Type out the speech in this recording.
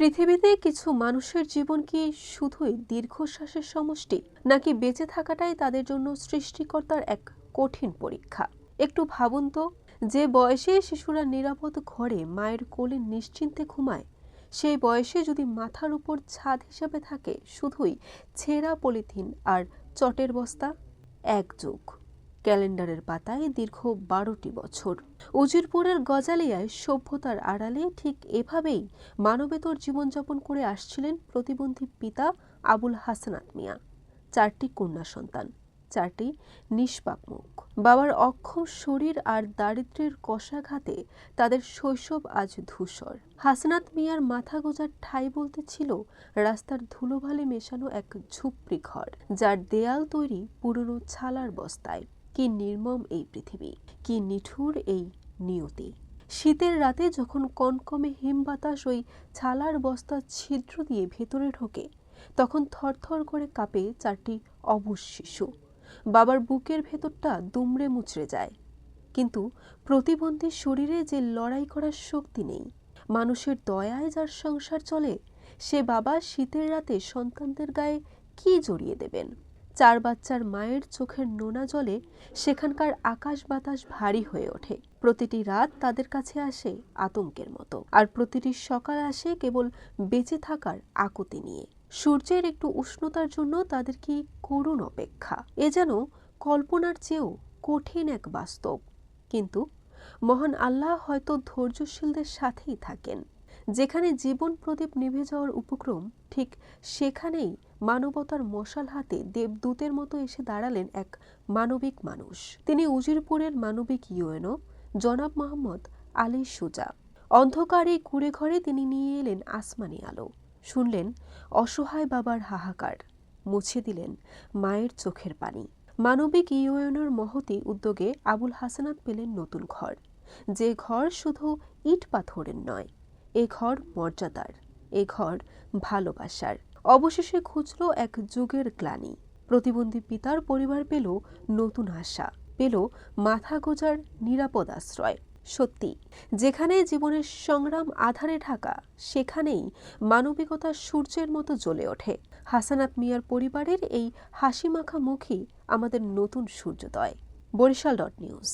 পৃথিবীতে কিছু মানুষের জীবন কি শুধুই দীর্ঘশ্বাসের সমষ্টি, নাকি বেঁচে থাকাটাই তাদের জন্য সৃষ্টিকর্তার এক কঠিন পরীক্ষা? একটু ভাবুন তো, যে বয়সে শিশুরা নিরাপদ ঘরে মায়ের কোলে নিশ্চিন্তে ঘুমায়, সেই বয়সে যদি মাথার উপর ছাদ হিসেবে থাকে শুধুই ছেঁড়া পলিথিন আর চটের বস্তা। এক যুগ, ক্যালেন্ডারের পাতায় দীর্ঘ 12টি বছর। উজিরপুরের গজালিয়ায় সভ্যতার আড়ালে ঠিক এভাবেই মানবেতর জীবনযাপন করে আসছিলেন প্রতিবন্ধী পিতা আবুল হাসনাত মিয়া। 4টি কন্যা সন্তান, 4টি নিষ্পাপ মুখ। বাবার অক্ষম শরীর আর দারিদ্র্যের কষাঘাতে তাদের শৈশব আজ ধূসর। হাসনাত মিয়ার মাথা গোজার ঠাঁই বলতে ছিল রাস্তার ধুলোবালি মেশানো এক ঝুপড়ি ঘর, যার দেয়াল তৈরি পুরনো ছালার বস্তায়। কি নির্মম এই পৃথিবী, কি নিঠুর এই নিয়তি! শীতের রাতে যখন কনকনে হিম বাতাস ওই ছালার বস্তা ছিদ্র দিয়ে ভেতরে ঢোকে, তখন থরথর করে কাঁপে 4টি অবুঝ শিশু। বাবার বুকের ভেতরটা দুমড়ে মুচড়ে যায়, কিন্তু প্রতিবন্ধী শরীরে যে লড়াই করার শক্তি নেই, মানুষের দয়ায় যার সংসার চলে, সে বাবা শীতের রাতে সন্তানদের গায়ে কি জড়িয়ে দেবেন? 4 বাচ্চার মায়ের চোখের নোনা জলে সেখানকার আকাশ বাতাস ভারী হয়ে ওঠে। প্রতিটি রাত তাদের কাছে আসে আতঙ্কের মতো, আর প্রতিটি সকাল আসে কেবল বেঁচে থাকার আকুতি নিয়ে। সূর্যের একটু উষ্ণতার জন্য তাদের কি করুণ অপেক্ষা! এ যেন কল্পনার চেয়েও কঠিন এক বাস্তব। কিন্তু মহান আল্লাহ হয়তো ধৈর্যশীলদের সাথেই থাকেন। যেখানে জীবন প্রদীপ নিভে যাওয়ার উপক্রম, ঠিক সেখানেই মানবতার মশাল হাতে দেবদূতের মতো এসে দাঁড়ালেন এক মানবিক মানুষ। তিনি উজিরপুরের মানবিক ইউএনও জনাব মোহাম্মদ আলী সুজা। অন্ধকারে কুঁড়ে ঘরে তিনি নিয়ে এলেন আসমানি আলো, শুনলেন অসহায় বাবার হাহাকার, মুছে দিলেন মায়ের চোখের পানি। মানবিক ইউএনওর মহতী উদ্যোগে আবুল হাসনাত পেলেন নতুন ঘর, যে ঘর শুধু ইট পাথরের নয়, এ ঘর মর্যাদার, এ ঘর ভালোবাসার। অবশেষে খুঁজল এক যুগের গ্লানি। প্রতিবন্ধী পিতার পরিবার পেল নতুন আশা, পেল মাথা গোজার নিরাপদ আশ্রয়। সত্যি, যেখানে জীবনের সংগ্রাম আধারে ঢাকা, সেখানেই মানবিকতা সূর্যের মতো জ্বলে ওঠে। হাসানাত মিয়ার পরিবারের এই হাসিমাখা মুখই আমাদের নতুন সূর্যোদয়। বরিশাল.নিউজ।